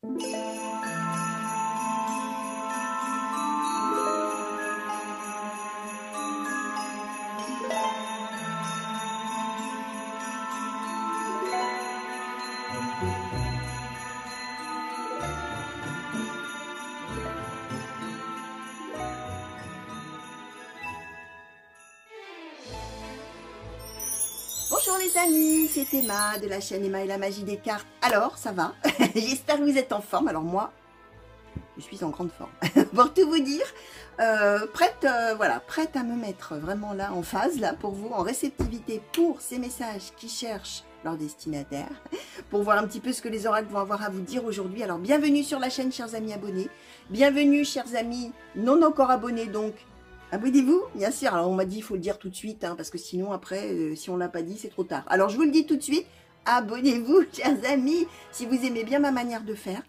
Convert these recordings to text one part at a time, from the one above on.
Bonjour les amis, c'est Emma de la chaîne Emma et la magie des cartes. Alors, ça va? J'espère que vous êtes en forme. Alors moi, je suis en grande forme. Pour tout vous dire, prête à me mettre vraiment là en phase, là pour vous, en réceptivité pour ces messages qui cherchent leur destinataire, pour voir un petit peu ce que les oracles vont avoir à vous dire aujourd'hui. Alors bienvenue sur la chaîne, chers amis abonnés. Bienvenue, chers amis non encore abonnés, donc abonnez-vous, bien sûr. Alors on m'a dit, il faut le dire tout de suite, hein, parce que sinon après, si on l'a pas dit, c'est trop tard. Alors je vous le dis tout de suite, abonnez-vous, chers amis, si vous aimez bien ma manière de faire,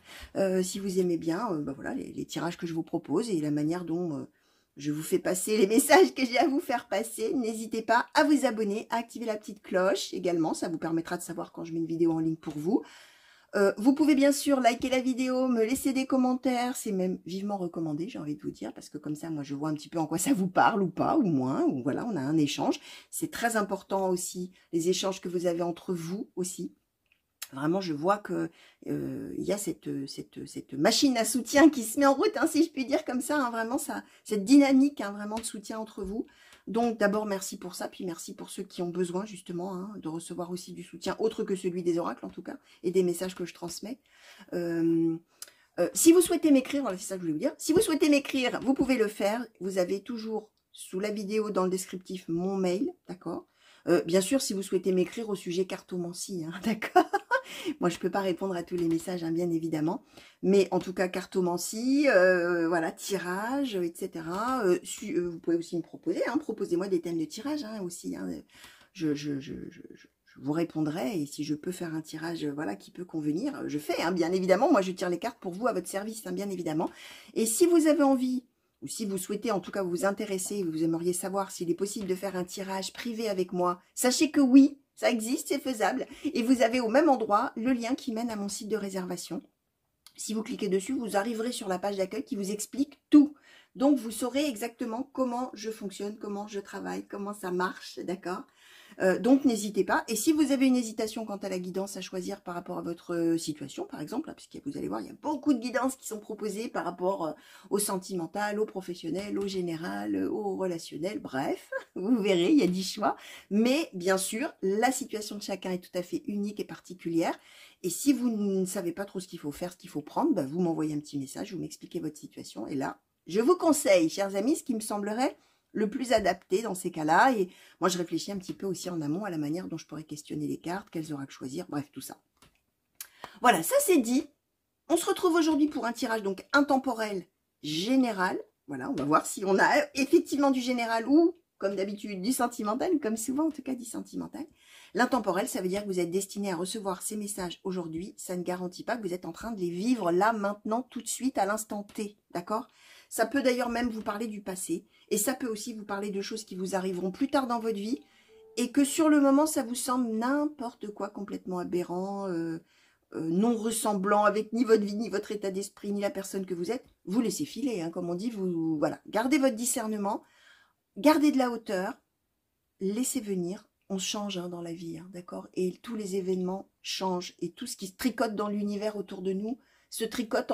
si vous aimez bien voilà, les tirages que je vous propose et la manière dont je vous fais passer les messages que j'ai à vous faire passer. N'hésitez pas à vous abonner, à activer la petite cloche également, ça vous permettra de savoir quand je mets une vidéo en ligne pour vous. Vous pouvez bien sûr liker la vidéo, me laisser des commentaires, c'est même vivement recommandé, j'ai envie de vous dire, parce que comme ça, moi, je vois un petit peu en quoi ça vous parle ou pas, ou moins, ou voilà, on a un échange. C'est très important aussi, les échanges que vous avez entre vous aussi. Vraiment, je vois que il y a cette machine à soutien qui se met en route, hein, si je puis dire comme ça, hein, vraiment, cette dynamique, hein, vraiment de soutien entre vous. Donc d'abord merci pour ça, puis merci pour ceux qui ont besoin justement hein, de recevoir aussi du soutien, autre que celui des oracles en tout cas, et des messages que je transmets. Si vous souhaitez m'écrire, voilà c'est ça que je voulais vous dire, si vous souhaitez m'écrire, vous pouvez le faire, vous avez toujours sous la vidéo dans le descriptif mon mail, d'accord. Bien sûr si vous souhaitez m'écrire au sujet cartomancie, hein, d'accord. Moi, je ne peux pas répondre à tous les messages, hein, bien évidemment. Mais en tout cas, cartomancie, voilà, tirage, etc. Vous pouvez aussi me proposer, hein, proposez-moi des thèmes de tirage hein, aussi. Hein. Je vous répondrai et si je peux faire un tirage voilà, qui peut convenir, je fais, hein, bien évidemment. Moi, je tire les cartes pour vous, à votre service, hein, bien évidemment. Et si vous avez envie, ou si vous souhaitez en tout cas vous intéresser, vous aimeriez savoir s'il est possible de faire un tirage privé avec moi, sachez que oui, ça existe, c'est faisable. Et vous avez au même endroit le lien qui mène à mon site de réservation. Si vous cliquez dessus, vous arriverez sur la page d'accueil qui vous explique tout. Donc, vous saurez exactement comment je fonctionne, comment je travaille, comment ça marche, d'accord ? Donc, n'hésitez pas. Et si vous avez une hésitation quant à la guidance à choisir par rapport à votre situation, par exemple, hein, parce que vous allez voir, il y a beaucoup de guidances qui sont proposées par rapport au sentimental, au professionnel, au général, au relationnel, bref, vous verrez, il y a 10 choix. Mais bien sûr, la situation de chacun est tout à fait unique et particulière. Et si vous ne savez pas trop ce qu'il faut faire, ce qu'il faut prendre, bah, vous m'envoyez un petit message, vous m'expliquez votre situation. Et là, je vous conseille, chers amis, ce qui me semblerait le plus adapté dans ces cas-là. Et moi, je réfléchis un petit peu aussi en amont à la manière dont je pourrais questionner les cartes, quelles oracles choisir, bref, tout ça. Voilà, ça c'est dit. On se retrouve aujourd'hui pour un tirage donc intemporel général. Voilà, on va voir si on a effectivement du général ou, comme d'habitude, du sentimental, comme souvent en tout cas du sentimental. L'intemporel, ça veut dire que vous êtes destiné à recevoir ces messages aujourd'hui. Ça ne garantit pas que vous êtes en train de les vivre là, maintenant, tout de suite, à l'instant T, d'accord ? Ça peut d'ailleurs même vous parler du passé. Et ça peut aussi vous parler de choses qui vous arriveront plus tard dans votre vie. Et que sur le moment, ça vous semble n'importe quoi, complètement aberrant, non ressemblant avec ni votre vie, ni votre état d'esprit, ni la personne que vous êtes. Vous laissez filer, hein, comme on dit. Vous, voilà. Gardez votre discernement. Gardez de la hauteur. Laissez venir. On change hein, dans la vie, hein, d'accord? Et tous les événements changent. Et tout ce qui se tricote dans l'univers autour de nous se tricote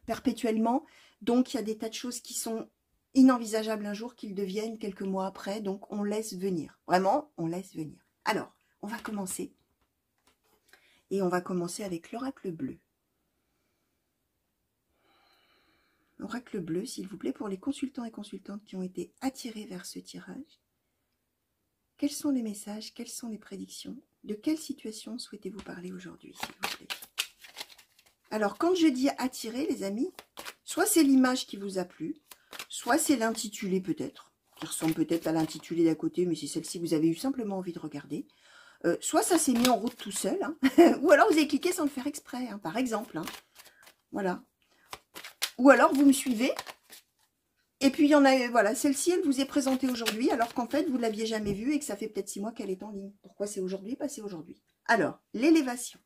perpétuellement. Donc, il y a des tas de choses qui sont inenvisageables un jour, qu'ils deviennent quelques mois après. Donc, on laisse venir. Vraiment, on laisse venir. Alors, on va commencer. Et on va commencer avec l'oracle bleu. L'oracle bleu, s'il vous plaît, pour les consultants et consultantes qui ont été attirés vers ce tirage. Quels sont les messages? Quelles sont les prédictions? De quelle situation souhaitez-vous parler aujourd'hui, s'il vous plaît? Alors, quand je dis attirer, les amis, soit c'est l'image qui vous a plu, soit c'est l'intitulé peut-être, qui ressemble peut-être à l'intitulé d'à côté, mais c'est celle-ci que vous avez eu simplement envie de regarder. Soit ça s'est mis en route tout seul, hein, ou alors vous avez cliqué sans le faire exprès, hein, par exemple. Hein, voilà. Ou alors vous me suivez. Et puis, il y en a, voilà, celle-ci, elle vous est présentée aujourd'hui, alors qu'en fait, vous ne l'aviez jamais vue et que ça fait peut-être 6 mois qu'elle est en ligne. Pourquoi c'est aujourd'hui? Pas c'est aujourd'hui. Alors, l'élévation.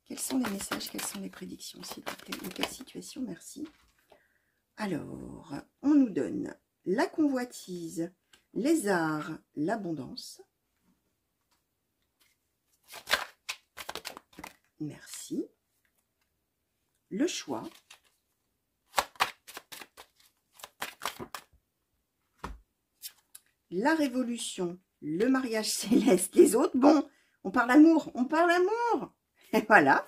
Quels sont les messages, quelles sont les prédictions, s'il vous plaît? De quelle situation? Merci. Alors, on nous donne la convoitise, les arts, l'abondance. Merci. Le choix. La révolution, le mariage céleste, les autres. Bon, on parle amour, on parle amour. Et voilà,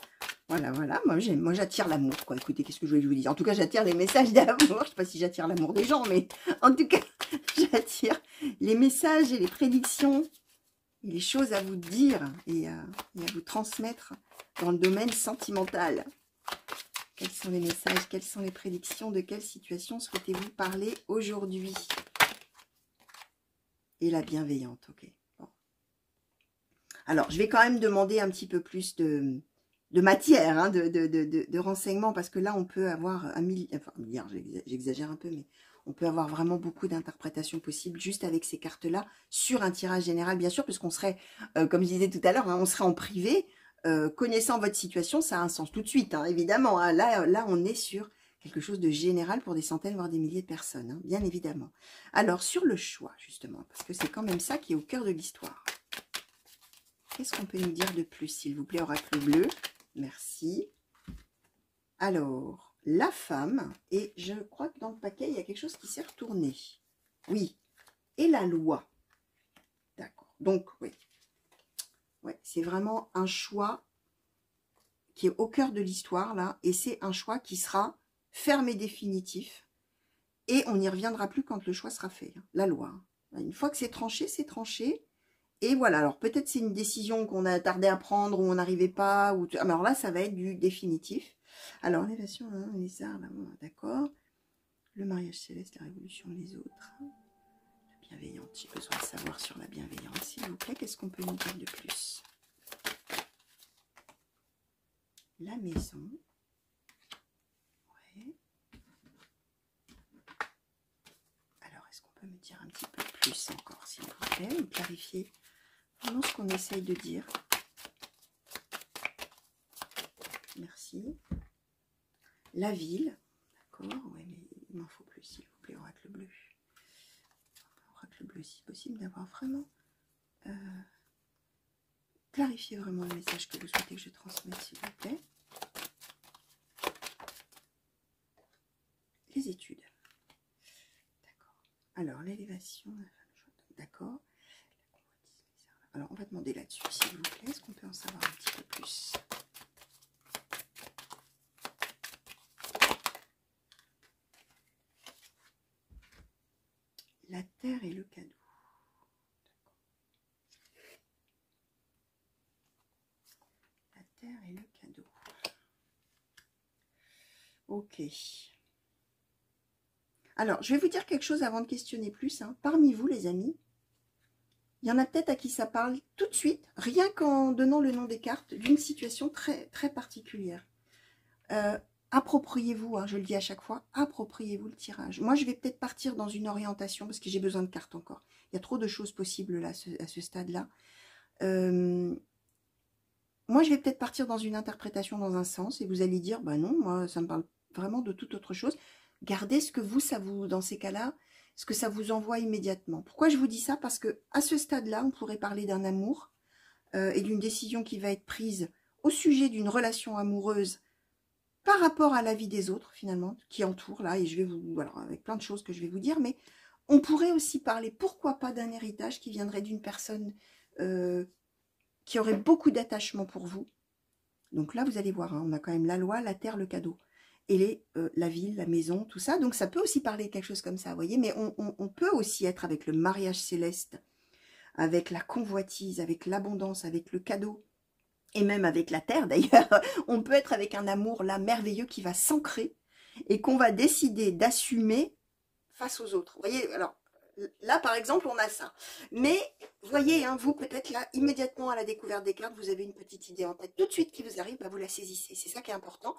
voilà. Moi, j'attire l'amour, quoi. Écoutez, qu'est-ce que je voulais vous dire? En tout cas, j'attire les messages d'amour. Je ne sais pas si j'attire l'amour des gens, mais en tout cas, j'attire les messages et les prédictions et les choses à vous dire et à vous transmettre dans le domaine sentimental. Quels sont les messages, quelles sont les prédictions, de quelle situation souhaitez-vous parler aujourd'hui? Et la bienveillante, ok. Bon. Alors, je vais quand même demander un petit peu plus de matière, hein, de renseignements, parce que là, on peut avoir un milliard, j'exagère un peu, mais on peut avoir vraiment beaucoup d'interprétations possibles juste avec ces cartes-là, sur un tirage général, bien sûr, puisqu'on serait, comme je disais tout à l'heure, hein, on serait en privé. Connaissant votre situation, ça a un sens tout de suite, hein, évidemment. Hein. Là, on est sur quelque chose de général pour des centaines, voire des milliers de personnes, hein, bien évidemment. Alors, sur le choix, justement, parce que c'est quand même ça qui est au cœur de l'histoire. Qu'est-ce qu'on peut nous dire de plus, s'il vous plaît, oracle bleu? Merci. Alors, la femme, et je crois que dans le paquet, il y a quelque chose qui s'est retourné. Oui, et la loi. D'accord, donc, oui. Ouais, c'est vraiment un choix qui est au cœur de l'histoire, là, et c'est un choix qui sera ferme et définitif, et on n'y reviendra plus quand le choix sera fait, hein, la loi. Une fois que c'est tranché, et voilà, alors peut-être c'est une décision qu'on a tardé à prendre, ou on n'arrivait pas, ou alors là, ça va être du définitif. Alors, l'élévation, hein, les arts, là, d'accord. Le mariage céleste, la révolution des autres. La bienveillante, j'ai besoin de savoir sur la bienveillance, s'il vous plaît, qu'est-ce qu'on peut nous dire de plus? La maison. Ouais. Alors, est-ce qu'on peut me dire un petit peu plus encore, s'il vous plaît, ou clarifier vraiment ce qu'on essaye de dire? Merci. La ville. D'accord, ouais, mais il m'en faut plus, s'il vous plaît, oracle bleu. Oracle bleu, si possible, d'avoir vraiment clarifié vraiment le message que vous souhaitez que je transmette, s'il vous plaît. Les études. D'accord. Alors, l'élévation, d'accord. Alors, on va demander là-dessus, s'il vous plaît. Est-ce qu'on peut en savoir un petit peu plus? La terre et le cadeau. La terre et le cadeau. Ok. Alors, je vais vous dire quelque chose avant de questionner plus. Hein. Parmi vous, les amis, il y en a peut-être à qui ça parle tout de suite, rien qu'en donnant le nom des cartes, d'une situation très, très particulière. Appropriez-vous, hein, je le dis à chaque fois, appropriez-vous le tirage. Moi, je vais peut-être partir dans une orientation, parce que j'ai besoin de cartes encore. Il y a trop de choses possibles là, à ce stade-là. Moi, je vais peut-être partir dans une interprétation dans un sens, et vous allez dire, bah non, moi, ça me parle vraiment de toute autre chose. Gardez ce que vous, dans ces cas-là, ce que ça vous envoie immédiatement. Pourquoi je vous dis ça? Parce que à ce stade-là, on pourrait parler d'un amour et d'une décision qui va être prise au sujet d'une relation amoureuse par rapport à la vie des autres, finalement, qui entoure là, et je vais vous, alors avec plein de choses que je vais vous dire, mais on pourrait aussi parler, pourquoi pas, d'un héritage qui viendrait d'une personne qui aurait beaucoup d'attachement pour vous. Donc là, vous allez voir, hein, on a quand même la loi, la terre, le cadeau. Et la ville, la maison, tout ça. Donc ça peut aussi parler de quelque chose comme ça, vous voyez. Mais on peut aussi être avec le mariage céleste, avec la convoitise, avec l'abondance, avec le cadeau. Et même avec la terre, d'ailleurs. On peut être avec un amour là merveilleux qui va s'ancrer et qu'on va décider d'assumer face aux autres. Vous voyez, alors là, par exemple, on a ça. Mais, vous voyez, hein, vous, peut-être là, immédiatement à la découverte des cartes, vous avez une petite idée en tête. Tout de suite qui vous arrive, bah, vous la saisissez. C'est ça qui est important.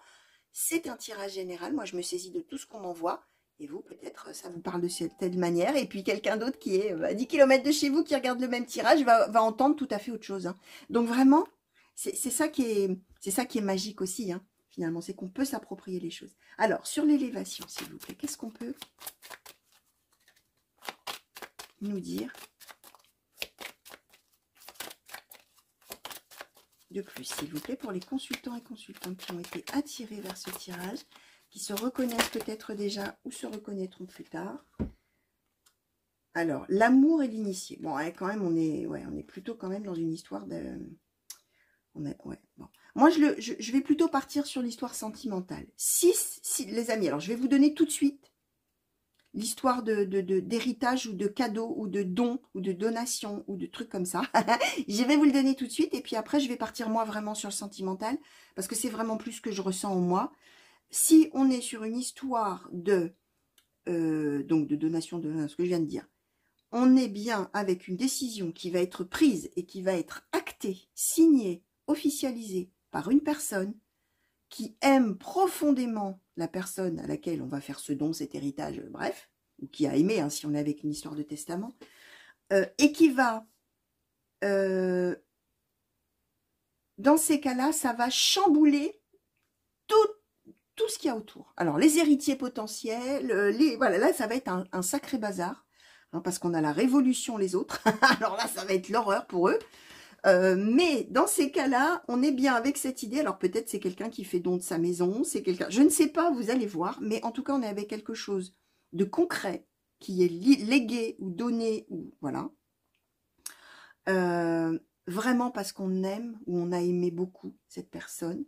C'est un tirage général. Moi, je me saisis de tout ce qu'on m'envoie. Et vous, peut-être, ça vous parle de cette telle manière. Et puis, quelqu'un d'autre qui est à 10 km de chez vous, qui regarde le même tirage, va entendre tout à fait autre chose. Hein. Donc, vraiment, c'est ça qui est magique aussi, hein, finalement, c'est qu'on peut s'approprier les choses. Alors, sur l'élévation, s'il vous plaît, qu'est-ce qu'on peut nous dire de plus, s'il vous plaît, pour les consultants et consultantes qui ont été attirés vers ce tirage, qui se reconnaissent peut-être déjà ou se reconnaîtront plus tard. Alors, l'amour et l'initié. Bon, ouais, quand même, on est plutôt quand même dans une histoire de... bon. Moi, je vais plutôt partir sur l'histoire sentimentale. Si, les amis, alors je vais vous donner tout de suite l'histoire d'héritage ou de cadeau ou de don ou de donation ou de trucs comme ça. Je vais vous le donner tout de suite et puis après, je vais partir moi vraiment sur le sentimental parce que c'est vraiment plus ce que je ressens en moi. Si on est sur une histoire de donc de donation, de ce que je viens de dire, on est bien avec une décision qui va être prise et qui va être actée, signée, officialisée par une personne qui aime profondément la personne à laquelle on va faire ce don, cet héritage, bref, ou qui a aimé, hein, si on est avec une histoire de testament, et qui va, dans ces cas-là, ça va chambouler tout ce qu'il y a autour. Alors, les héritiers potentiels, voilà, là, ça va être un sacré bazar, hein, parce qu'on a la révolution, les autres. Alors là, ça va être l'horreur pour eux. Mais dans ces cas-là, on est bien avec cette idée. Alors peut-être c'est quelqu'un qui fait don de sa maison, c'est quelqu'un, je ne sais pas, vous allez voir, mais en tout cas on est avec quelque chose de concret qui est légué ou donné, ou voilà. Vraiment parce qu'on aime ou on a aimé beaucoup cette personne.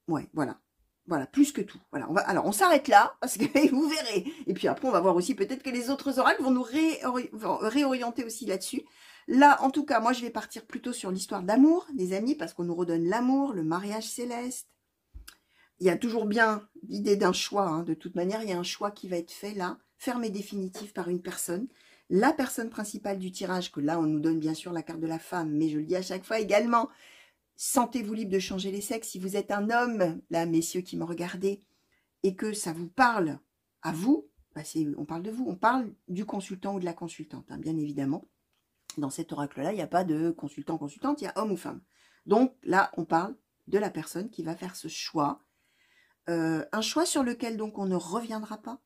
Ouais, voilà. Voilà, plus que tout. Voilà, alors on s'arrête là, parce que vous verrez. Et puis après, on va voir aussi peut-être que les autres oracles vont nous réorienter aussi là-dessus. Là, en tout cas, moi, je vais partir plutôt sur l'histoire d'amour, les amis, parce qu'on nous redonne l'amour, le mariage céleste. Il y a toujours bien l'idée d'un choix. Hein. De toute manière, il y a un choix qui va être fait là, ferme et définitif par une personne. La personne principale du tirage, que là, on nous donne bien sûr la carte de la femme, mais je le dis à chaque fois également, sentez-vous libre de changer les sexes. Si vous êtes un homme, là, messieurs qui me regardez, et que ça vous parle à vous, bah on parle de vous, on parle du consultant ou de la consultante, hein, bien évidemment. Dans cet oracle-là, il n'y a pas de consultant-consultante, il y a homme ou femme. Donc là, on parle de la personne qui va faire ce choix. Un choix sur lequel donc on ne reviendra pas.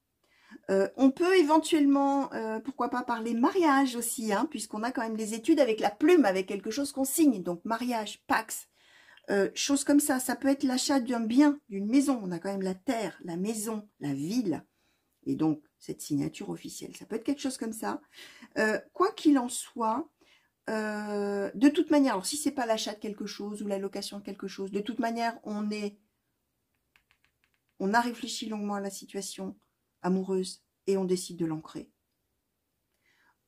On peut éventuellement, pourquoi pas parler mariage aussi, hein, puisqu'on a quand même les études avec la plume, avec quelque chose qu'on signe. Donc mariage, pax, choses comme ça. Ça peut être l'achat d'un bien, d'une maison. On a quand même la terre, la maison, la ville. Et donc, cette signature officielle. Ça peut être quelque chose comme ça. Quoi qu'il en soit, de toute manière, alors si c'est pas l'achat de quelque chose ou la location de quelque chose, de toute manière, on a réfléchi longuement à la situation amoureuse et on décide de l'ancrer.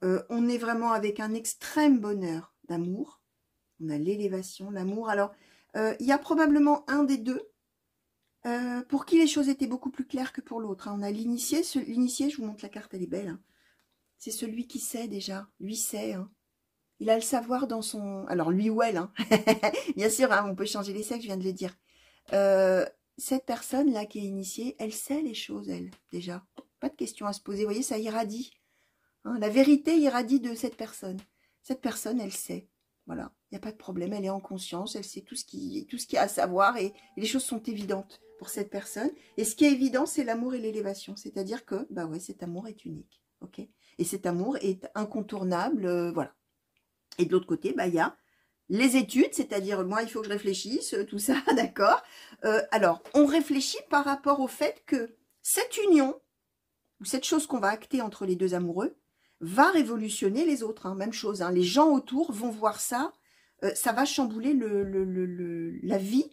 On est vraiment avec un extrême bonheur d'amour. On a l'élévation, l'amour. Alors, il y a probablement un des deux pour qui les choses étaient beaucoup plus claires que pour l'autre. Hein. On a l'initié. L'initié, je vous montre la carte, elle est belle. Hein. C'est celui qui sait déjà. Lui sait. Hein. Il a le savoir dans son... Alors, lui ou elle. Hein. Bien sûr, hein, on peut changer les sexes, je viens de le dire. Cette personne-là qui est initiée, elle sait les choses, elle, déjà. Pas de questions à se poser. Vous voyez, ça irradie. Hein, la vérité irradie de cette personne. Cette personne, elle sait. Voilà, il n'y a pas de problème. Elle est en conscience, elle sait tout ce qu'il y a à savoir et les choses sont évidentes pour cette personne. Et ce qui est évident, c'est l'amour et l'élévation. C'est-à-dire que, bah ouais, cet amour est unique. Ok. Et cet amour est incontournable. Voilà. Et de l'autre côté, bah, il y a les études, c'est-à-dire, moi, il faut que je réfléchisse, tout ça, d'accord. Alors, on réfléchit par rapport au fait que cette union, ou cette chose qu'on va acter entre les deux amoureux, va révolutionner les autres. Hein. Même chose, hein. Les gens autour vont voir ça, ça va chambouler la vie,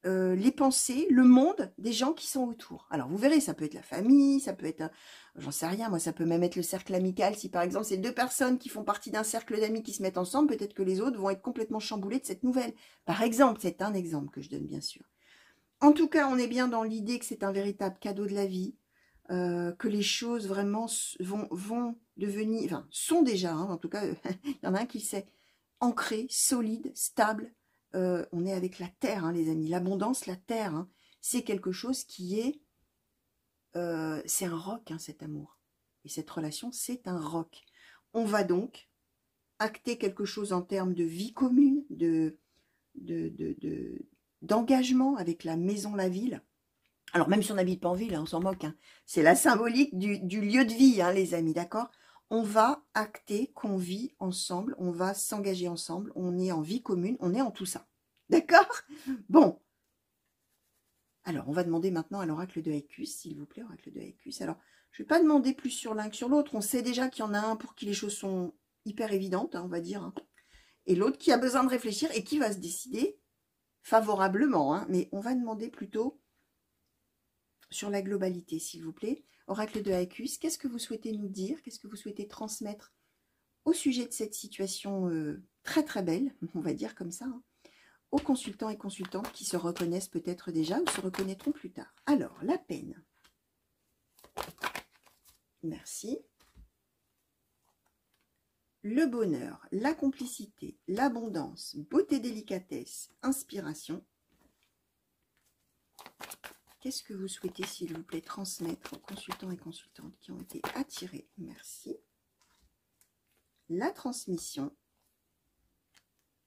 les pensées, le monde des gens qui sont autour. Alors, vous verrez, ça peut être la famille, ça peut être, j'en sais rien, moi, ça peut même être le cercle amical. Si, par exemple, c'est deux personnes qui font partie d'un cercle d'amis qui se mettent ensemble, peut-être que les autres vont être complètement chamboulés de cette nouvelle. Par exemple, c'est un exemple que je donne, bien sûr. En tout cas, on est bien dans l'idée que c'est un véritable cadeau de la vie, que les choses vraiment vont devenir, enfin, sont déjà, hein, en tout cas, il y en a un qui sait, ancré, solide, stable. On est avec la terre, hein, les amis. L'abondance, la terre, hein, c'est quelque chose qui est... c'est un roc, hein, cet amour. Et cette relation, c'est un roc. On va donc acter quelque chose en termes de vie commune, d'engagement avec la maison, la ville. Alors, même si on n'habite pas en ville, hein, on s'en moque. Hein. C'est la symbolique du lieu de vie, hein, les amis, d'accord? On va acter qu'on vit ensemble, on va s'engager ensemble, on est en vie commune, on est en tout ça. D'accord? Bon. Alors, on va demander maintenant à l'oracle de Haïkus, s'il vous plaît, oracle de Haïkus. Alors, je ne vais pas demander plus sur l'un que sur l'autre. On sait déjà qu'il y en a un pour qui les choses sont hyper évidentes, hein, on va dire. Hein. Et l'autre qui a besoin de réfléchir et qui va se décider favorablement. Hein. Mais on va demander plutôt sur la globalité, s'il vous plaît. Oracle de Haïkus, qu'est-ce que vous souhaitez nous dire? Qu'est-ce que vous souhaitez transmettre au sujet de cette situation très très belle, on va dire comme ça, hein, aux consultants et consultantes qui se reconnaissent peut-être déjà ou se reconnaîtront plus tard. Alors, la peine. Merci. Le bonheur, la complicité, l'abondance, beauté, délicatesse, inspiration. Qu'est-ce que vous souhaitez, s'il vous plaît, transmettre aux consultants et consultantes qui ont été attirés? Merci. La transmission,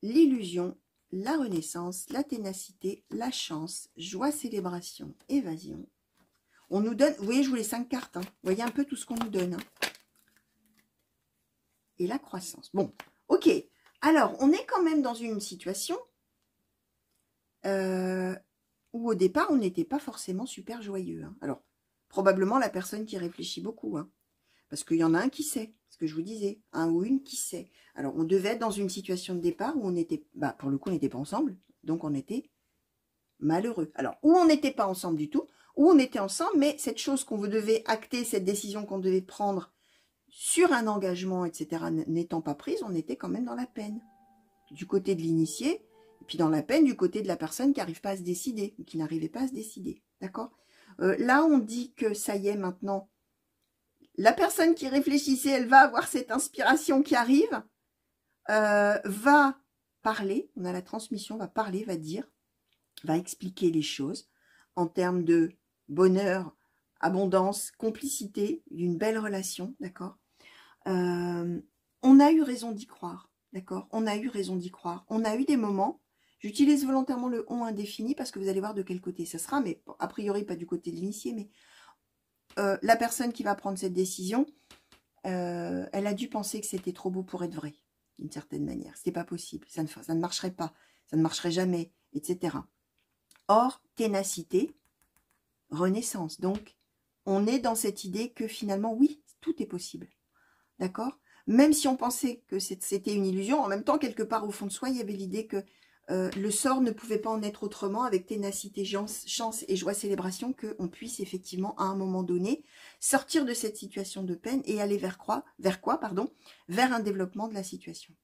l'illusion, la renaissance, la ténacité, la chance, joie, célébration, évasion. On nous donne, vous voyez, je vous les 5 cartes. Hein. Vous voyez un peu tout ce qu'on nous donne. Hein. Et la croissance. Bon, ok. Alors, on est quand même dans une situation où au départ, on n'était pas forcément super joyeux. Hein. Alors, probablement la personne qui réfléchit beaucoup. Hein. Parce qu'il y en a un qui sait, ce que je vous disais. Un ou une qui sait. Alors, on devait être dans une situation de départ où on était, bah, pour le coup, on n'était pas ensemble. Donc, on était malheureux. Alors, ou on n'était pas ensemble du tout, ou on était ensemble, mais cette chose qu'on devait acter, cette décision qu'on devait prendre sur un engagement, etc., n'étant pas prise, on était quand même dans la peine. Du côté de l'initié, et puis dans la peine du côté de la personne qui n'arrive pas à se décider, ou qui n'arrivait pas à se décider. D'accord? Là, on dit que ça y est, maintenant, la personne qui réfléchissait, elle va avoir cette inspiration qui arrive, va parler, on a la transmission, va parler, va dire, va expliquer les choses en termes de bonheur, abondance, complicité, d'une belle relation, d'accord? On a eu raison d'y croire, d'accord? On a eu raison d'y croire. On a eu des moments, j'utilise volontairement le « on » indéfini parce que vous allez voir de quel côté ça sera, mais a priori pas du côté de l'initié, mais la personne qui va prendre cette décision, elle a dû penser que c'était trop beau pour être vrai, d'une certaine manière. C'était pas possible, ça ne marcherait pas, ça ne marcherait jamais, etc. Or, ténacité, renaissance. Donc, on est dans cette idée que finalement, oui, tout est possible. D'accord? Même si on pensait que c'était une illusion, en même temps, quelque part au fond de soi, il y avait l'idée que le sort ne pouvait pas en être autrement, avec ténacité, chance et joie, célébration, qu'on puisse effectivement, à un moment donné, sortir de cette situation de peine et aller vers quoi, vers un développement de la situation.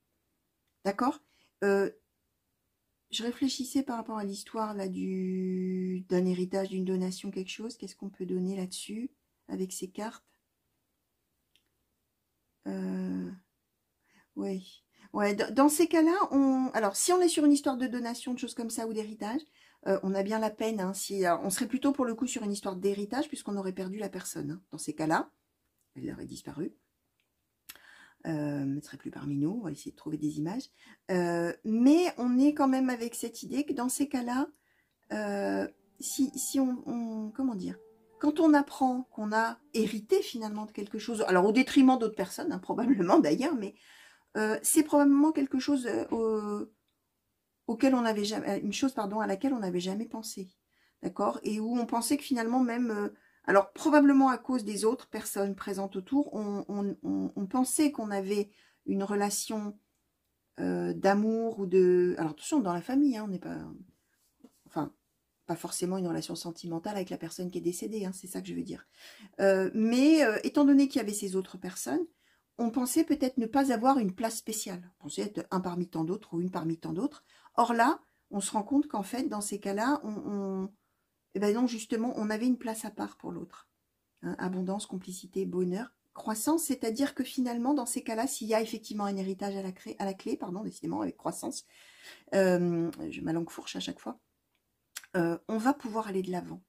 D'accord? Je réfléchissais par rapport à l'histoire là d'un héritage, d'une donation, quelque chose. Qu'est-ce qu'on peut donner là-dessus avec ces cartes? Oui. Ouais, dans ces cas-là, alors si on est sur une histoire de donation, de choses comme ça ou d'héritage, on a bien la peine. Hein, on serait plutôt pour le coup sur une histoire d'héritage puisqu'on aurait perdu la personne. Hein. Dans ces cas-là, elle aurait disparu. Elle ne serait plus parmi nous, on va essayer de trouver des images. Mais on est quand même avec cette idée que dans ces cas-là, si on comment dire, quand on apprend qu'on a hérité finalement de quelque chose, alors au détriment d'autres personnes, hein, probablement d'ailleurs, mais c'est probablement quelque chose auquel on n'avait jamais, une chose pardon, à laquelle on n'avait jamais pensé, d'accord, et où on pensait que finalement même alors, probablement à cause des autres personnes présentes autour, on pensait qu'on avait une relation d'amour ou de... Alors, attention, dans la famille, hein, on n'est pas... Enfin, pas forcément une relation sentimentale avec la personne qui est décédée, hein, c'est ça que je veux dire. Mais étant donné qu'il y avait ces autres personnes, on pensait peut-être ne pas avoir une place spéciale. On pensait être un parmi tant d'autres ou une parmi tant d'autres. Or là, on se rend compte qu'en fait, dans ces cas-là, eh ben non, justement, on avait une place à part pour l'autre. Hein, abondance, complicité, bonheur, croissance, c'est-à-dire que finalement, dans ces cas-là, s'il y a effectivement un héritage à la clé, pardon, décidément, avec croissance, ma langue fourche à chaque fois, on va pouvoir aller de l'avant.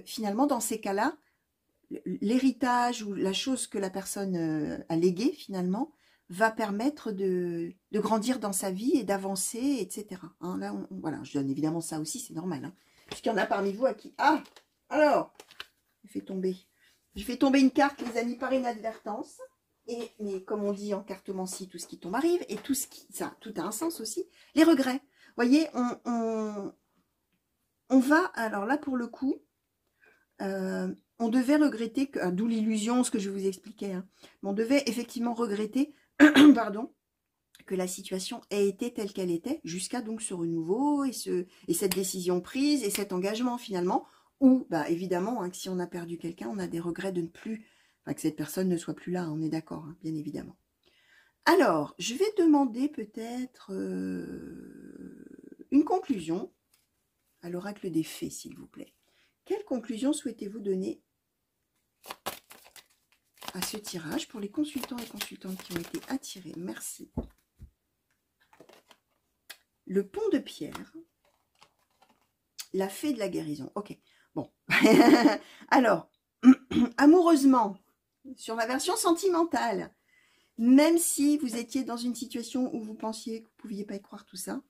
Finalement, dans ces cas-là, l'héritage ou la chose que la personne a léguée, finalement, va permettre de grandir dans sa vie et d'avancer, etc. Hein, là, voilà, je donne évidemment ça aussi, c'est normal. Hein, puisqu'il y en a parmi vous à qui... Ah, alors, je fais tomber une carte, les amis, par inadvertance. Mais comme on dit en cartomancie, tout ce qui tombe arrive, et tout a un sens aussi. Les regrets. Vous voyez, on va, alors là, pour le coup, on devait regretter, d'où l'illusion, ce que je vous expliquais, hein, on devait effectivement regretter, pardon, que la situation ait été telle qu'elle était, jusqu'à donc ce renouveau, et cette décision prise, et cet engagement finalement, où, bah, évidemment, hein, que si on a perdu quelqu'un, on a des regrets de ne plus, enfin, que cette personne ne soit plus là, on est d'accord, hein, bien évidemment. Alors, je vais demander peut-être une conclusion à l'oracle des fées, s'il vous plaît. Quelle conclusion souhaitez-vous donner à ce tirage pour les consultants et consultantes qui ont été attirés? Merci. Le pont de pierre, la fée de la guérison. Ok, bon. Alors, amoureusement, sur la version sentimentale, même si vous étiez dans une situation où vous pensiez que vous ne pouviez pas y croire, tout ça,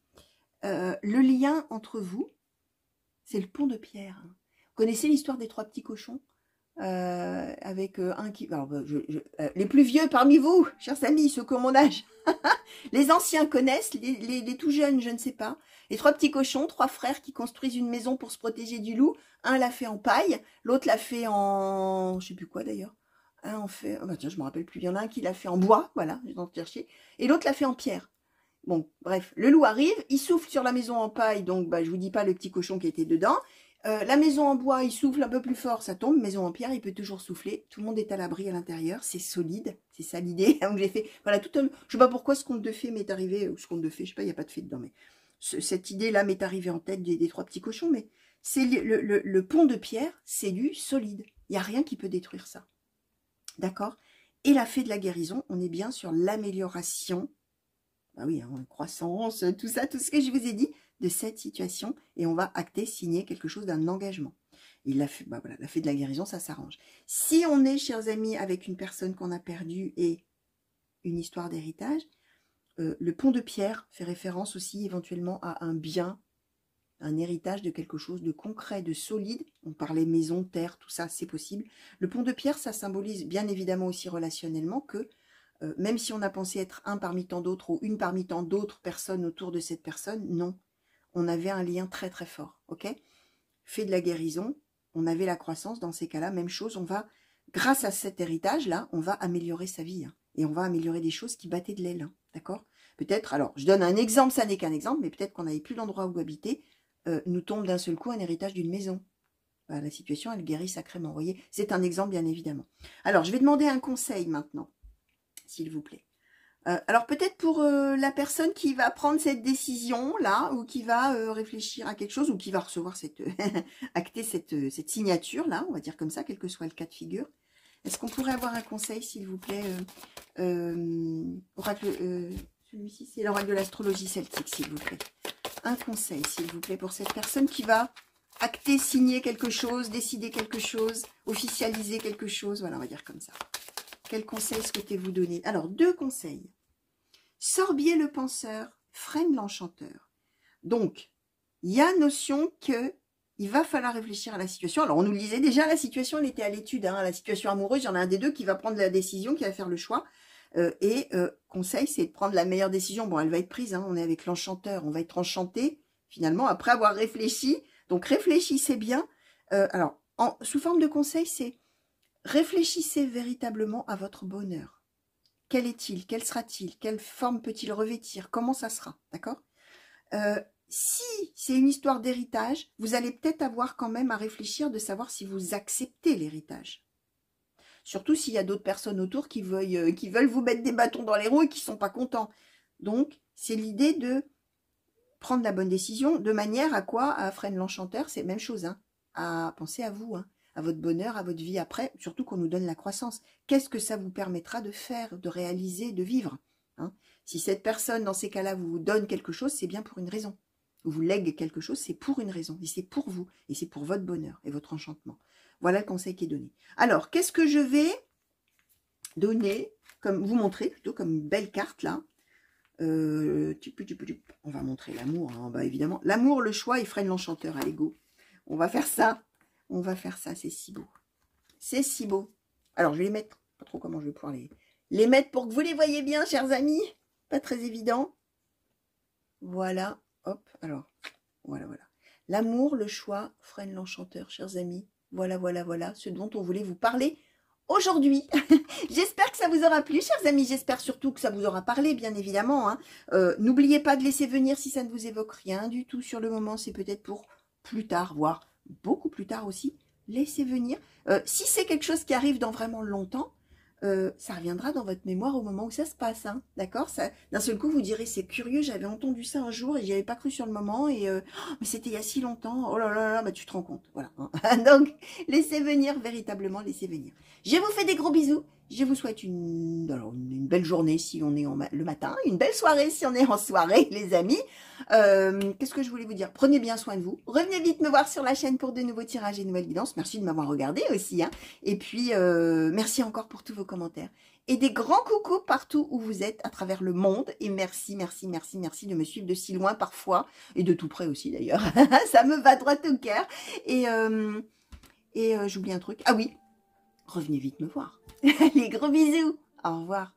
le lien entre vous, c'est le pont de pierre. Vous connaissez l'histoire des 3 petits cochons avec un qui... Alors, les plus vieux parmi vous, chers amis, ceux qui ont mon âge, les anciens connaissent, les tout jeunes, je ne sais pas. Les 3 petits cochons, 3 frères qui construisent une maison pour se protéger du loup. Un l'a fait en paille, l'autre l'a fait en... je sais plus quoi d'ailleurs. Un en fait... Oh, bah, tiens, je me rappelle plus. Il y en a un qui l'a fait en bois, voilà, je vais en chercher. Et l'autre l'a fait en pierre. Bon, bref, le loup arrive, il souffle sur la maison en paille, donc bah, je vous dis pas le petit cochon qui était dedans. La maison en bois, il souffle un peu plus fort, ça tombe. Maison en pierre, il peut toujours souffler. Tout le monde est à l'abri à l'intérieur, c'est solide. C'est ça l'idée. Donc j'ai fait, voilà, je sais pas pourquoi ce conte de fées m'est arrivé, ou ce conte de fées, je sais pas, il n'y a pas de fée dedans, mais cette idée-là m'est arrivée en tête des 3 petits cochons, mais c'est le pont de pierre, c'est du solide. Il n'y a rien qui peut détruire ça. D'accord? Et la fée de la guérison, on est bien sur l'amélioration. Ah oui, hein, croissance, tout ça, tout ce que je vous ai dit de cette situation, et on va acter, signer quelque chose d'un engagement. Et la fée, bah voilà, la fée de la guérison, ça s'arrange. Si on est, chers amis, avec une personne qu'on a perdue et une histoire d'héritage, le pont de pierre fait référence aussi éventuellement à un bien, un héritage de quelque chose de concret, de solide. On parlait maison, terre, tout ça, c'est possible. Le pont de pierre, ça symbolise bien évidemment aussi relationnellement que même si on a pensé être un parmi tant d'autres ou une parmi tant d'autres personnes autour de cette personne, non. On avait un lien très très fort, ok? Fait de la guérison, on avait la croissance, dans ces cas-là, même chose, on va, grâce à cet héritage-là, on va améliorer sa vie, hein, et on va améliorer des choses qui battaient de l'aile, hein, d'accord? Peut-être, alors, je donne un exemple, ça n'est qu'un exemple, mais peut-être qu'on n'avait plus l'endroit où habiter, nous tombe d'un seul coup un héritage d'une maison. Bah, la situation, elle guérit sacrément, vous voyez? C'est un exemple, bien évidemment. Alors, je vais demander un conseil maintenant, s'il vous plaît. Alors peut-être pour la personne qui va prendre cette décision-là, ou qui va réfléchir à quelque chose, ou qui va recevoir acter cette signature-là, on va dire comme ça, quel que soit le cas de figure. Est-ce qu'on pourrait avoir un conseil, s'il vous plaît, oracle, celui-ci, c'est l'oracle de l'astrologie celtique, s'il vous plaît. Un conseil, s'il vous plaît, pour cette personne qui va acter, signer quelque chose, décider quelque chose, officialiser quelque chose, voilà, on va dire comme ça. Quel conseil souhaitez-vous donner? Alors, 2 conseils. Sorbier le penseur, freine l'enchanteur. Donc, il y a notion que il va falloir réfléchir à la situation. Alors, on nous le disait déjà, la situation, elle était à l'étude. Hein, la situation amoureuse, il y en a un des deux qui va prendre la décision, qui va faire le choix. Conseil, c'est de prendre la meilleure décision. Bon, elle va être prise, hein, on est avec l'enchanteur, on va être enchanté, finalement, après avoir réfléchi. Donc, réfléchissez bien. Alors, sous forme de conseil, c'est réfléchissez véritablement à votre bonheur. Quel est-il? Quel sera-t-il? Quelle forme peut-il revêtir? Comment ça sera? D'accord? Si c'est une histoire d'héritage, vous allez peut-être avoir quand même à réfléchir de savoir si vous acceptez l'héritage. Surtout s'il y a d'autres personnes autour qui veulent vous mettre des bâtons dans les roues et qui ne sont pas contents. Donc, c'est l'idée de prendre la bonne décision, de manière à quoi? À freine l'enchanteur, c'est la même chose, hein, à penser à vous, hein, à votre bonheur, à votre vie après, surtout qu'on nous donne la croissance. Qu'est-ce que ça vous permettra de faire, de réaliser, de vivre, hein? Si cette personne, dans ces cas-là, vous donne quelque chose, c'est bien pour une raison. Vous lègue quelque chose, c'est pour une raison. Et c'est pour vous. Et c'est pour votre bonheur et votre enchantement. Voilà le conseil qui est donné. Alors, qu'est-ce que je vais donner comme vous montrer plutôt comme une belle carte là. On va montrer l'amour, hein, bah, évidemment. L'amour, le choix et freine l'enchanteur. Allez, go. On va faire ça. On va faire ça, c'est si beau. C'est si beau. Alors, je vais les mettre, pas trop comment je vais pouvoir les mettre pour que vous les voyez bien, chers amis. Pas très évident. Voilà, hop, alors, voilà. L'amour, le choix, freine l'enchanteur, chers amis. Voilà, ce dont on voulait vous parler aujourd'hui. J'espère que ça vous aura plu, chers amis. J'espère surtout que ça vous aura parlé, bien évidemment. Hein. N'oubliez pas de laisser venir si ça ne vous évoque rien du tout sur le moment. C'est peut-être pour plus tard, voire beaucoup plus tard aussi. Laissez venir. Si c'est quelque chose qui arrive dans vraiment longtemps, ça reviendra dans votre mémoire au moment où ça se passe, hein, d'accord? D'un seul coup, vous direz, c'est curieux, j'avais entendu ça un jour et j'y avais pas cru sur le moment, et mais c'était il y a si longtemps, oh là là, bah tu te rends compte, voilà. Hein. Donc, laissez venir, véritablement, laissez venir. Je vous fais des gros bisous, je vous souhaite une belle journée si on est le matin, une belle soirée si on est en soirée, les amis. Qu'est-ce que je voulais vous dire? Prenez bien soin de vous, revenez vite me voir sur la chaîne pour de nouveaux tirages et nouvelles guidances, merci de m'avoir regardé aussi, hein. Et puis, merci encore pour tous vos commentaires. Et des grands coucous partout où vous êtes à travers le monde. Et merci de me suivre de si loin parfois. Et de tout près aussi d'ailleurs. Ça me va droit au cœur. Et j'oublie un truc. Ah oui, revenez vite me voir. Les gros bisous. Au revoir.